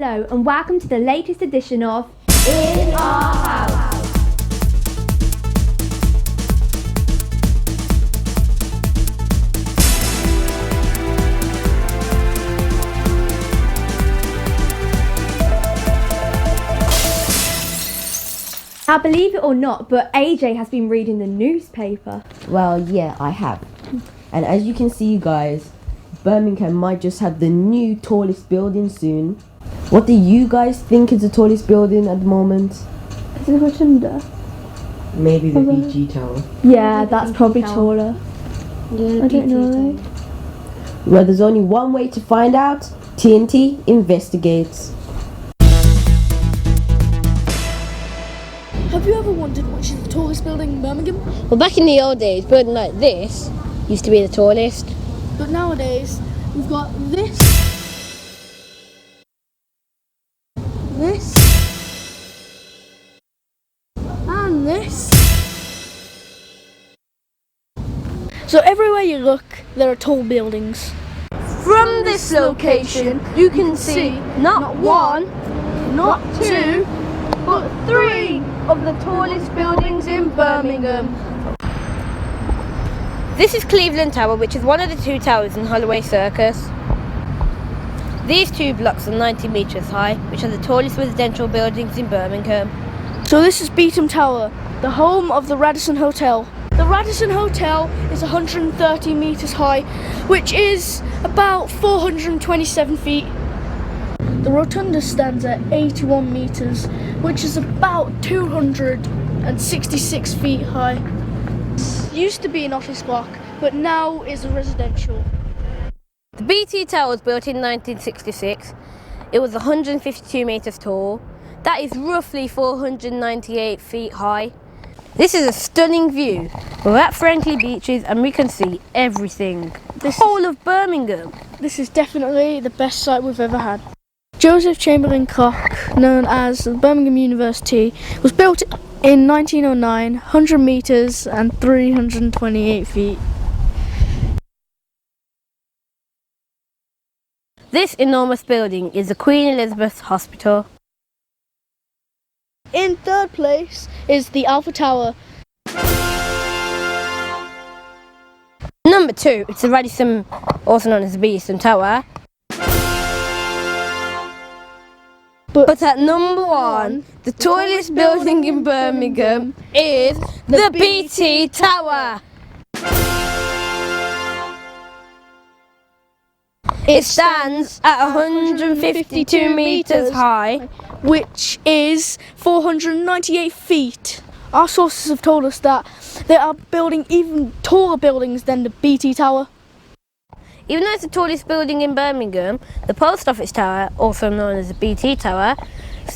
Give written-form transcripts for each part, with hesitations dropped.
Hello and welcome to the latest edition of In Our House. Now believe it or not, but AJ has been reading the newspaper. Well, yeah, I have. And as you can see, guys, Birmingham might just have the new tallest building soon. What do you guys think is the tallest building at the moment? Is it Rotunda? Maybe the BT Tower. Yeah, that's probably taller. Yeah, I don't know. Well, there's only one way to find out. TNT investigates. Have you ever wondered which is the tallest building in Birmingham? Well, back in the old days, building like this used to be the tallest. But nowadays, we've got this, and this. So everywhere you look, there are tall buildings. From this location, you can see not one, not two, but three of the tallest buildings in Birmingham. This is Cleveland Tower, which is one of the two towers in Holloway Circus. These two blocks are 90 metres high, which are the tallest residential buildings in Birmingham. So this is Beetham Tower, the home of the Radisson Hotel. The Radisson Hotel is 130 metres high, which is about 427 feet. The Rotunda stands at 81 metres, which is about 266 feet high. It used to be an office block, but now is a residential. The BT Tower was built in 1966. It was 152 metres tall. That is roughly 498 feet high. This is a stunning view. We're at Franklin Beaches and we can see everything. The whole of Birmingham. This is definitely the best site we've ever had. Joseph Chamberlain Clock, known as the Birmingham University, was built in 1909, 100 metres and 328 feet. This enormous building is the Queen Elizabeth Hospital. In third place is the Alpha Tower. Number 2, it's the Radisson, also known as the Beetham Tower. But at number 1, the tallest building in Birmingham is the BT Tower. It stands at 152 metres high, which is 498 feet. Our sources have told us that they are building even taller buildings than the BT Tower. Even though it's the tallest building in Birmingham, the Post Office Tower, also known as the BT Tower,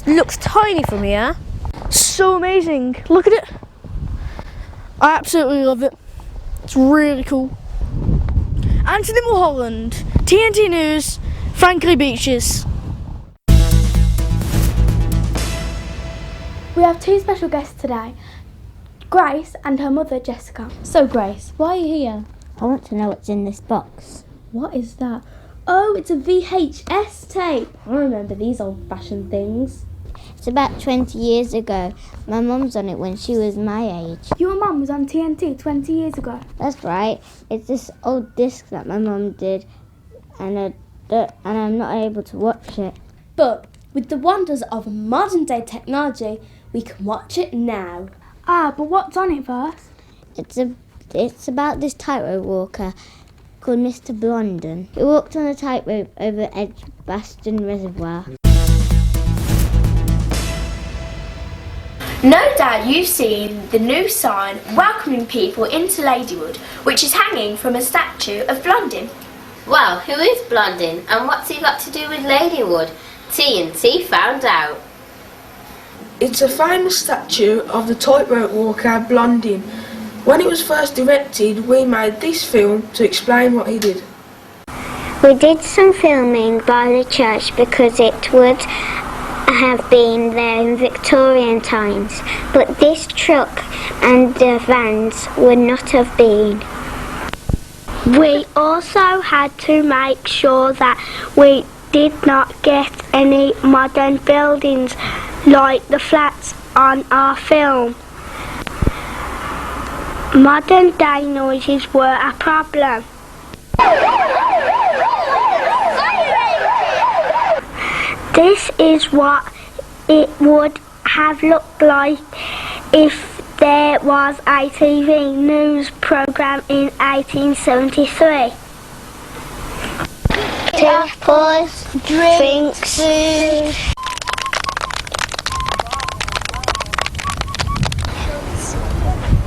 looks tiny from here. So amazing. Look at it. I absolutely love it. It's really cool. Anthony Mulholland, TNT News, Franklin Beaches. We have two special guests today, Grace and her mother Jessica. So Grace, why are you here? I want to know what's in this box. What is that? Oh, it's a VHS tape. I remember these old-fashioned things. It's about 20 years ago. My mum's on it when she was my age. Your mum was on TNT 20 years ago. That's right. It's this old disc that my mum did, and I'm not able to watch it. But with the wonders of modern-day technology, we can watch it now. Ah, but what's on it first? It's about this tightrope walker called Mr. Blondin. He walked on a tightrope over Edgbaston Reservoir. No doubt you've seen the new sign welcoming people into Ladywood, which is hanging from a statue of Blondin. Well, who is Blondin and what's he got to do with Ladywood? TNT found out. It's a famous statue of the tightrope walker Blondin. When it was first erected, we made this film to explain what he did. We did some filming by the church because it would have been there in Victorian times, but this truck and the vans would not have been. We also had to make sure that we did not get any modern buildings like the flats on our film. Modern day noises were a problem. This is what it would have looked like if there was a TV news programme in 1873. Apples, drinks, food.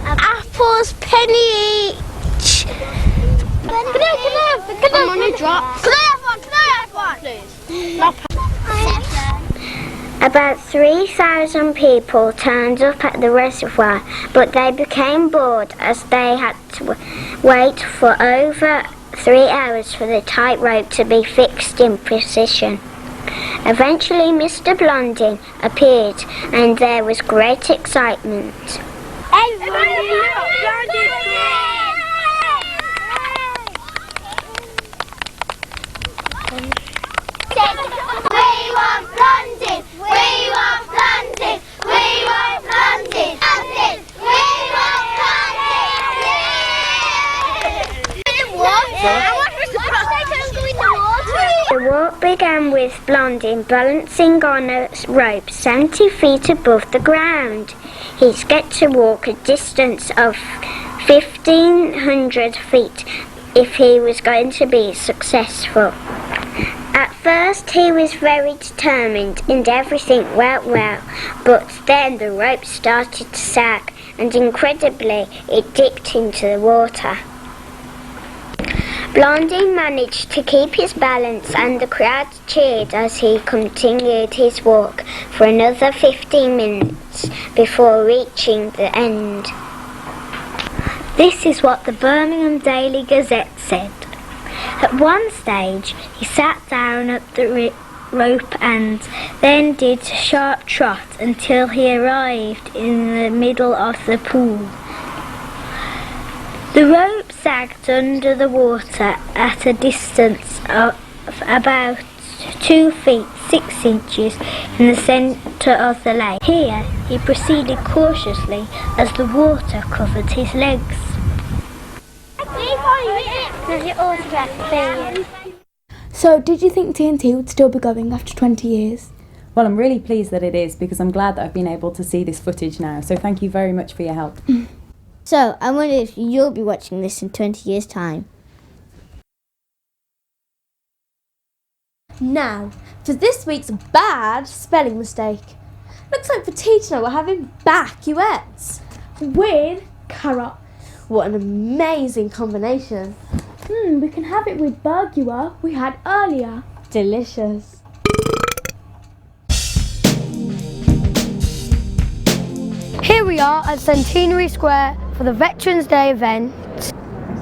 Apples, penny each. Can I have one, please? About 3,000 people turned up at the reservoir, but they became bored as they had to wait for over 3 hours for the tightrope to be fixed in precision. Eventually Mr. Blondin appeared and there was great excitement. The walk began with Blondin balancing on a rope 70 feet above the ground. He's got to walk a distance of 1,500 feet if he was going to be successful. At first he was very determined and everything went well, but then the rope started to sag and incredibly it dipped into the water. Blondin managed to keep his balance and the crowd cheered as he continued his walk for another 15 minutes before reaching the end. This is what the Birmingham Daily Gazette said. At one stage he sat down at the rope and then did a sharp trot until he arrived in the middle of the pool. The rope sagged under the water at a distance of about 2 feet 6 inches in the centre of the lake. Here he proceeded cautiously as the water covered his legs. So, did you think TNT would still be going after 20 years? Well, I'm really pleased that it is because I'm glad that I've been able to see this footage now. So thank you very much for your help. So, I wonder if you'll be watching this in 20 years' time. Now, for this week's bad spelling mistake. Looks like for teacher we're having bacuettes with carrot. What an amazing combination. We can have it with burger we had earlier. Delicious. Here we are at Centenary Square for the Veterans Day event.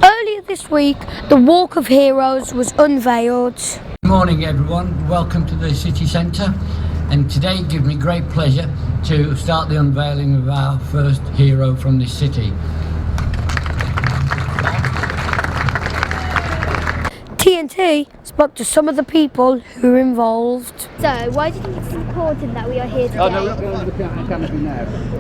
Earlier this week, the Walk of Heroes was unveiled. Good morning everyone, welcome to the city centre, and today it gives me great pleasure to start the unveiling of our first hero from this city. TNT spoke to some of the people who were involved. So, why do you think it's important that we are here today?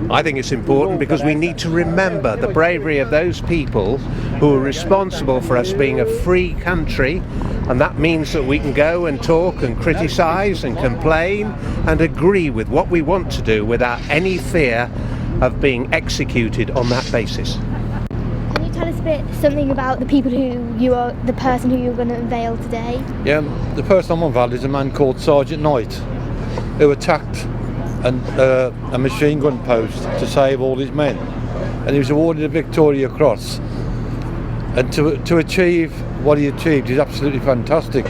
I think it's important because we need to remember the bravery of those people who are responsible for us being a free country, and that means that we can go and talk and criticise and complain and agree with what we want to do without any fear of being executed on that basis. Can you tell us a bit something about the people the person who you're going to unveil today? Yeah, the person I'm unveiled is a man called Sergeant Knight, who attacked a machine gun post to save all his men, and he was awarded a Victoria Cross. And to achieve what he achieved is absolutely fantastic,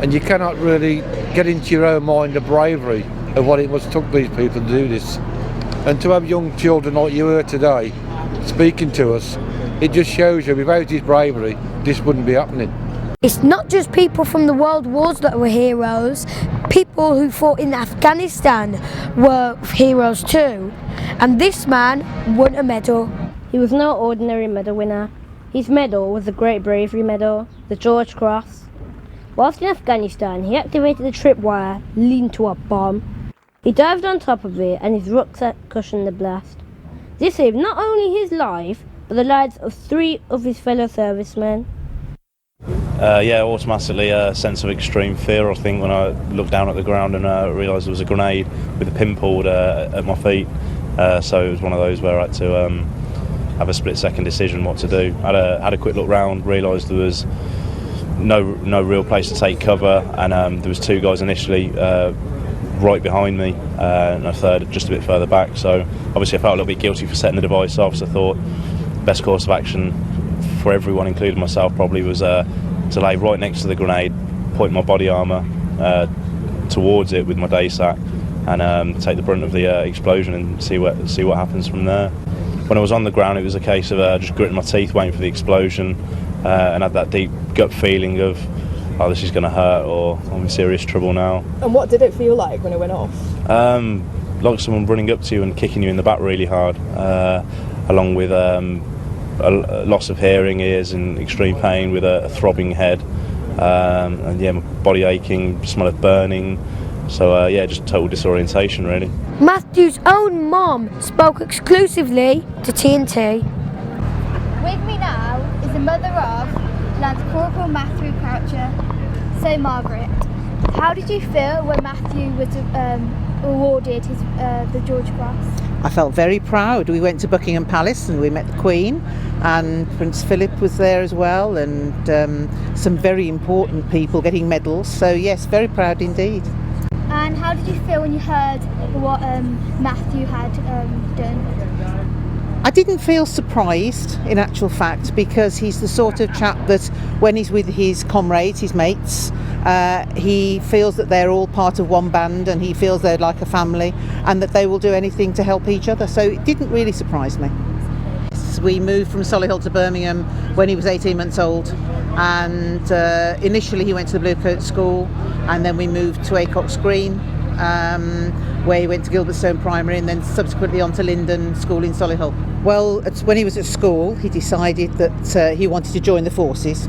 and you cannot really get into your own mind the bravery of what it must took these people to do this. And to have young children like you here today speaking to us, it just shows you without his bravery this wouldn't be happening. It's not just people from the world wars that were heroes. People who fought in Afghanistan were heroes too. And this man won a medal. He was no ordinary medal winner. His medal was the Great Bravery Medal, the George Cross, Whilst in Afghanistan, he activated the tripwire linked to a bomb. He dived on top of it and his rucksack cushioned the blast. This saved not only his life, but the lives of 3 of his fellow servicemen. Automatically a sense of extreme fear, I think, when I looked down at the ground and realised there was a grenade with a pin pulled at my feet. So it was one of those where I had to have a split-second decision what to do. Had a quick look round, realised there was no real place to take cover, and there was 2 guys initially right behind me, and a third just a bit further back. So obviously I felt a little bit guilty for setting the device off, so I thought the best course of action for everyone, including myself, probably was to lay right next to the grenade, point my body armour towards it with my day sack, and take the brunt of the explosion and see what happens from there. When I was on the ground, it was a case of just gritting my teeth, waiting for the explosion, and had that deep gut feeling of, oh, this is going to hurt, or I'm in serious trouble now. And what did it feel like when it went off? Like someone running up to you and kicking you in the back really hard, along with a loss of hearing, ears in extreme pain with a throbbing head, and my body aching, smell of burning. So just total disorientation really. Matthew's own mom spoke exclusively to TNT. With me now is the mother of Lance Corporal Matthew Croucher. So Margaret, how did you feel when Matthew was awarded his the George Cross? I felt very proud. We went to Buckingham Palace and we met the Queen, and Prince Philip was there as well, and some very important people getting medals. So yes, very proud indeed. And how did you feel when you heard what Matthew had done? I didn't feel surprised, in actual fact, because he's the sort of chap that when he's with his comrades, his mates, he feels that they're all part of one band, and he feels they're like a family, and that they will do anything to help each other. So it didn't really surprise me. We moved from Solihull to Birmingham when he was 18 months old, and initially he went to the Blue Coat School, and then we moved to Acox Green, where he went to Gilbertstone Primary, and then subsequently on to Linden School in Solihull. Well, when he was at school, he decided that he wanted to join the forces,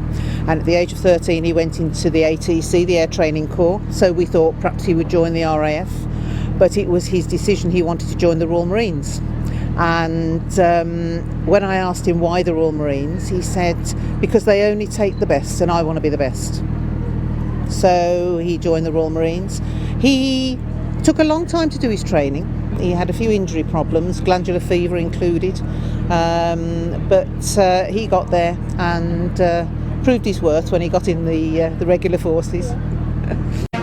and at the age of 13 he went into the ATC, the Air Training Corps, so we thought perhaps he would join the RAF, but it was his decision. He wanted to join the Royal Marines. And when I asked him why the Royal Marines, he said, because they only take the best and I want to be the best. So he joined the Royal Marines. He took a long time to do his training. He had a few injury problems, glandular fever included, but he got there and proved his worth when he got in the regular forces.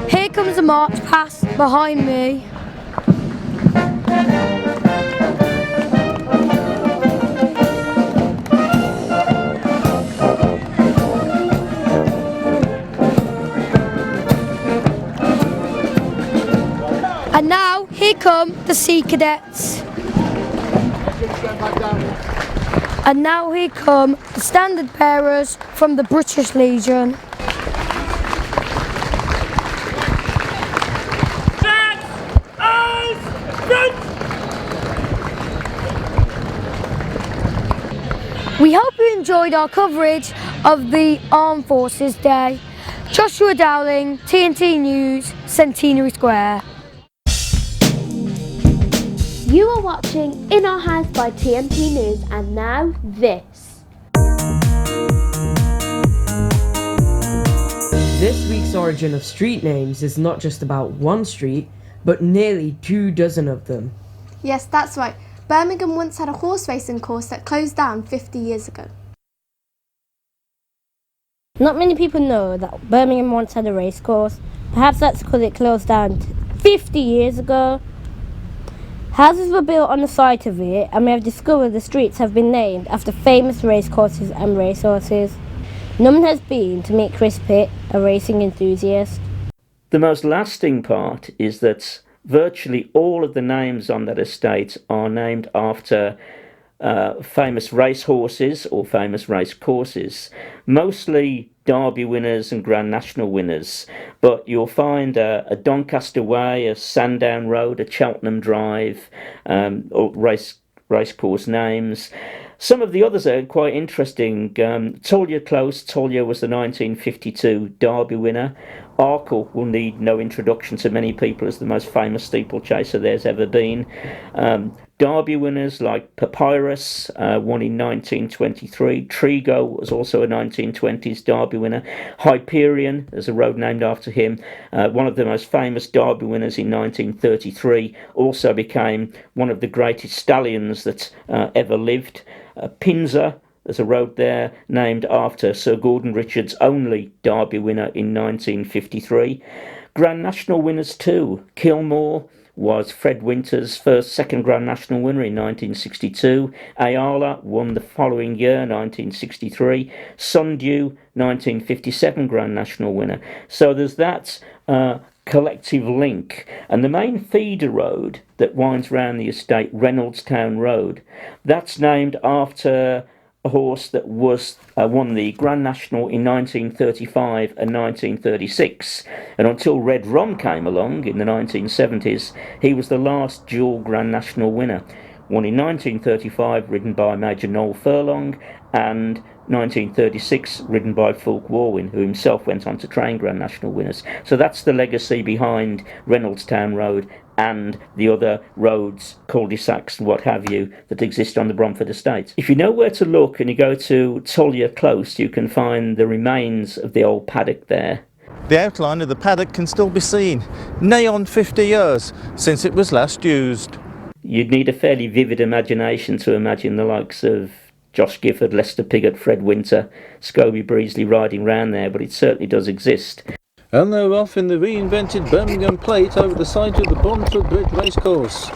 Here comes the march past behind me. And now, here come the Sea Cadets. And now here come the standard bearers from the British Legion. We hope you enjoyed our coverage of the Armed Forces Day. Joshua Dowling, TNT News, Centenary Square. You are watching In Our House by TNT News, and now this. This week's origin of street names is not just about one street, but nearly 24 of them. Yes, that's right. Birmingham once had a horse racing course that closed down 50 years ago. Not many people know that Birmingham once had a race course. Perhaps that's because it closed down 50 years ago. Houses were built on the site of it, and we have discovered the streets have been named after famous racecourses and racehorses. None has been to meet Chris Pitt, a racing enthusiast. The most lasting part is that virtually all of the names on that estate are named after famous racehorses or famous race courses, mostly Derby winners and Grand National winners, but you'll find a Doncaster Way, a Sandown Road, a Cheltenham Drive, or race course names. Some of the others are quite interesting. Tolya Close. Tolya was the 1952 Derby winner. Arkle will need no introduction to many people as the most famous steeplechaser there's ever been. Derby winners like Papyrus won in 1923. Trigo was also a 1920s Derby winner. Hyperion, there's a road named after him, one of the most famous Derby winners in 1933, also became one of the greatest stallions that ever lived. Pinzer, there's a road there named after Sir Gordon Richards' only Derby winner in 1953. Grand National winners too. Kilmore was Fred Winter's second Grand National winner in 1962. Ayala won the following year, 1963. Sundew, 1957 Grand National winner. So there's that collective link. And the main feeder road that winds round the estate, Reynoldstown Road, that's named after a horse that was won the Grand National in 1935 and 1936, and until Red Rom came along in the 1970s, he was the last dual Grand National winner. Won in 1935, ridden by Major Noel Furlong, and 1936, ridden by Fulk Warwin, who himself went on to train Grand National winners. So that's the legacy behind Reynoldstown Road and the other roads, cul-de-sacs and what have you, that exist on the Bromford estate. If you know where to look and you go to Tolya Close, you can find the remains of the old paddock there. The outline of the paddock can still be seen, nigh on 50 years since it was last used. You'd need a fairly vivid imagination to imagine the likes of Josh Gifford, Lester Piggott, Fred Winter, Scobie Breesley riding round there, but it certainly does exist. And they're off in the reinvented Birmingham plate over the side of the Bromford Bridge Racecourse.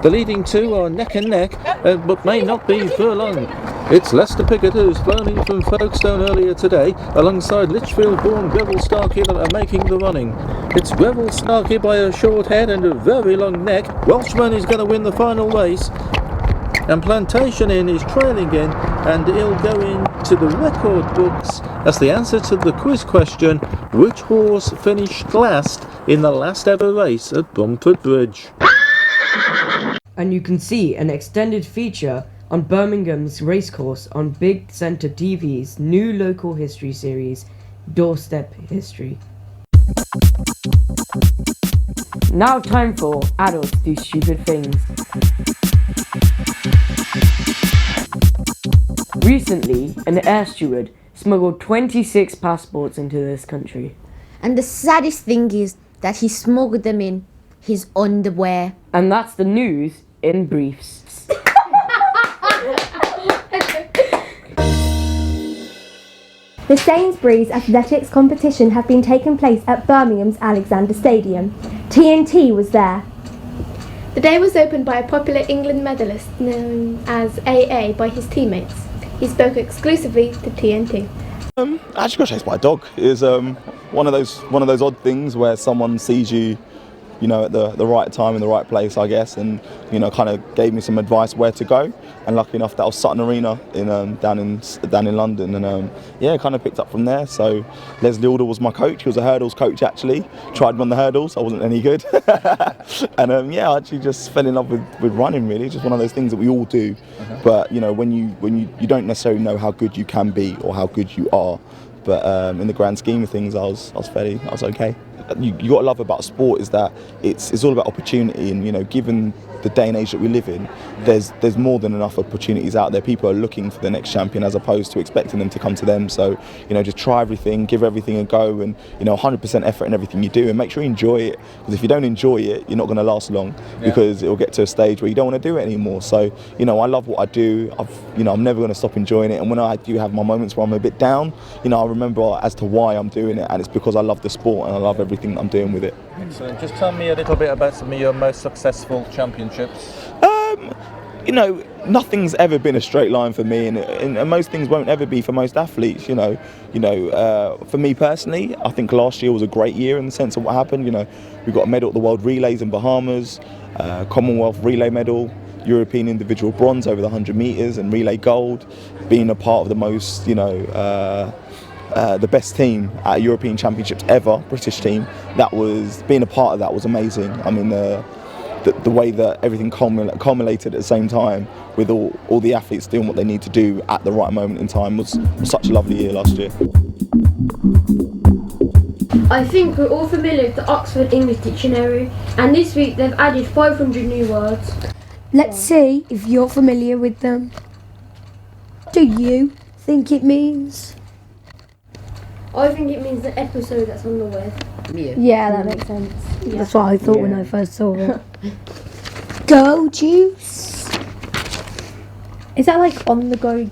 The leading two are neck and neck, but may not be furlong. It's Lester Piggott who's flown in from Folkestone earlier today, alongside Lichfield-born Greville Starkey that are making the running. It's Greville Starkey by a short head and a very long neck. Welshman is going to win the final race. And Plantation Inn is trailing in, and he'll go into the record books as the answer to the quiz question, which horse finished last in the last ever race at Bromford Bridge? And you can see an extended feature on Birmingham's racecourse on Big Centre TV's new local history series, Doorstep History. Now time for Adults Do Stupid Things. Recently, an air steward smuggled 26 passports into this country. And the saddest thing is that he smuggled them in his underwear. And that's the news in briefs. The Sainsbury's Athletics competition have been taking place at Birmingham's Alexander Stadium. TNT was there. The day was opened by a popular England medalist known as AA by his teammates. He spoke exclusively to TNT. I actually got chased by a dog. It was one of those odd things where someone sees you, at the right time in the right place, I guess, and kind of gave me some advice where to go. And lucky enough, that was Sutton Arena down in London, and kind of picked up from there. So Leslie Alder was my coach. He was a hurdles coach actually. Tried me on the hurdles. I wasn't any good, and I actually just fell in love with running. Really, just one of those things that we all do. But when you don't necessarily know how good you can be or how good you are. But in the grand scheme of things, I was okay. You got to love about sport is that it's all about opportunity, and given the day and age that we live in, there's more than enough opportunities out there. People are looking for the next champion as opposed to expecting them to come to them. So just try everything, give everything a go, and 100% effort in everything you do, and make sure you enjoy it. Because if you don't enjoy it, you're not going to last long, because it will get to a stage where you don't want to do it anymore. So I love what I do. I'm never going to stop enjoying it. And when I do have my moments where I'm a bit down, I remember as to why I'm doing it, and it's because I love the sport and I love everything that I'm doing with it. Excellent. Just tell me a little bit about some of your most successful championships. Nothing's ever been a straight line for me, and most things won't ever be for most athletes. For me personally, I think last year was a great year in the sense of what happened. We got a medal at the World Relays in Bahamas, Commonwealth Relay medal, European individual bronze over the 100 metres, and relay gold. Being a part of the most, the best team at European Championships ever, British team. Being a part of that was amazing. I mean, the way that everything culminated at the same time, with all the athletes doing what they need to do at the right moment in time, was such a lovely year last year. I think we're all familiar with the Oxford English Dictionary, and this week they've added 500 new words. Let's see if you're familiar with them. What do you think it means? I think it means the episode that's on the web. Yeah, that makes sense. Yeah. That's what I thought when I first saw it. Go juice. Is that like on the go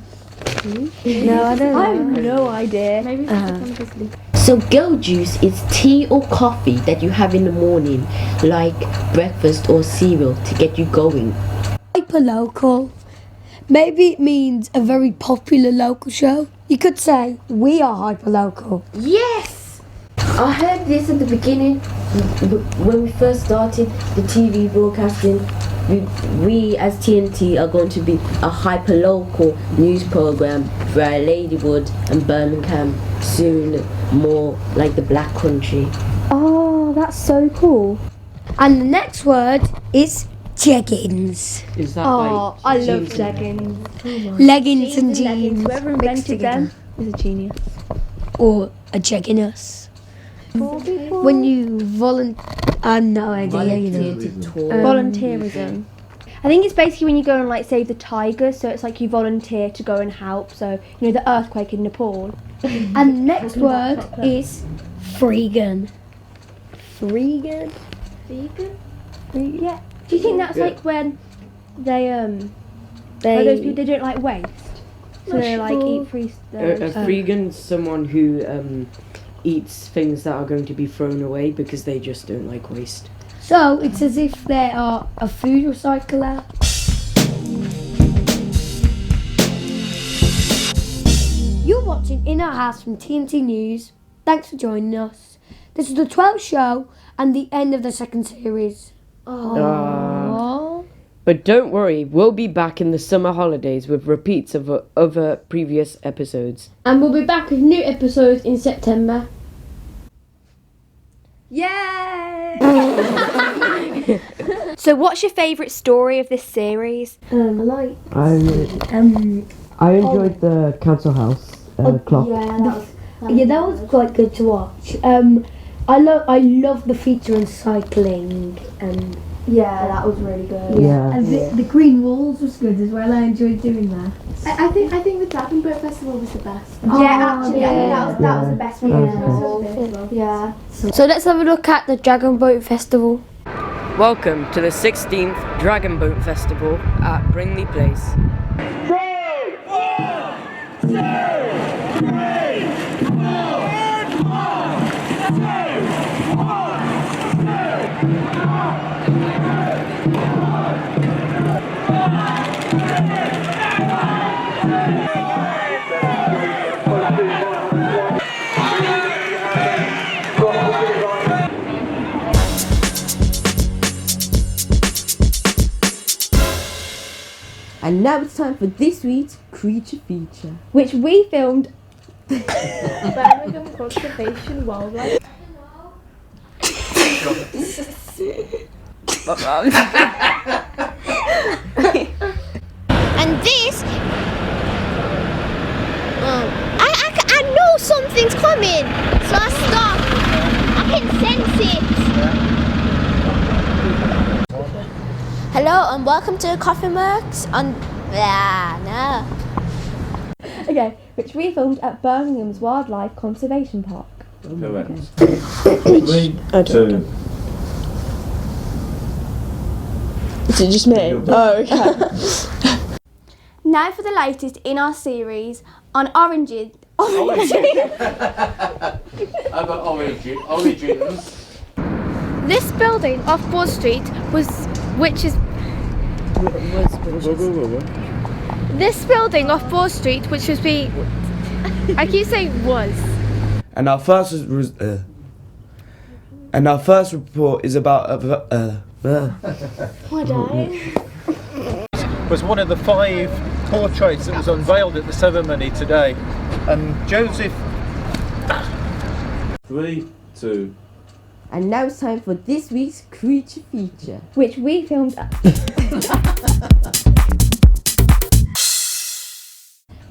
juice? No, I don't know. I have no idea. Maybe it's So go juice is tea or coffee that you have in the morning, like breakfast or cereal to get you going. Hyperlocal. Maybe it means a very popular local show. You could say we are hyperlocal. Yes! I heard this at the beginning when we first started the TV broadcasting. We as TNT are going to be a hyperlocal news program for our Ladywood and Birmingham, soon more like the Black Country. Oh, that's so cool. And the next word is jeggings. Is that Oh, I love jeggings. Leggings and jeans. Whoever invented them is a genius. Or a jegginess. When you no idea, you know. Volunteerism. I think it's basically when you go and like save the tigers, so it's like you volunteer to go and help. So you know the earthquake in Nepal. And the next word is freegan. Freegan? Vegan? Yeah. Do you think that's like when they like those people they don't like waste, so they like eat free A freegan's someone who eats things that are going to be thrown away because they just don't like waste. So it's as if they are a food recycler. You're watching In Our House from TNT News. Thanks for joining us. This is the 12th show and the end of the second series. But don't worry, we'll be back in the summer holidays with repeats of other previous episodes. And we'll be back with new episodes in September. Yay! So, what's your favourite story of this series? I enjoyed the council house clock. That was quite good to watch. I love the feature on cycling and that was really good. Yeah. And the green walls was good as well. I enjoyed doing that. I think the Dragon Boat Festival was the best. I think that was the best one. Yeah. So let's have a look at the Dragon Boat Festival. Welcome to the 16th Dragon Boat Festival at Bringley Place. And now it's time for this week's Creature Feature, Which we filmed. Birmingham Conservation Wildlife. And this, I know something's coming, so I stop. I can sense it. Hello and welcome to Coffee Works on. Okay, which we filmed at Birmingham's Wildlife Conservation Park. Correct. 3, 2. Is it just me? Oh, okay. Now for the latest in our series on oranges. I've got origins. This building off Broad Street This building off Broad Street, which was I keep saying was. And our first report is about was one of the 5 portraits that was unveiled at the ceremony today, and Joseph. 3, 2. And now it's time for this week's creature feature, which we filmed.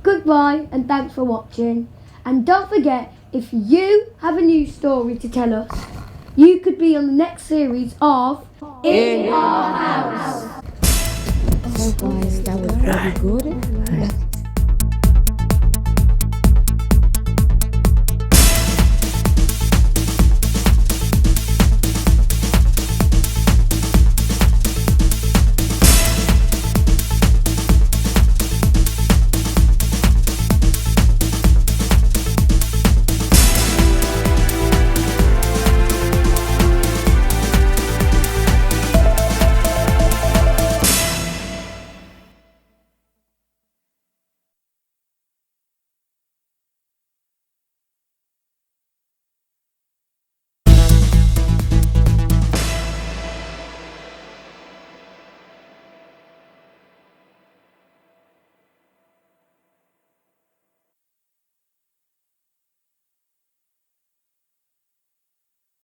Goodbye and thanks for watching. And don't forget, if you have a new story to tell us, you could be on the next series of In Our House. So guys, that was very good.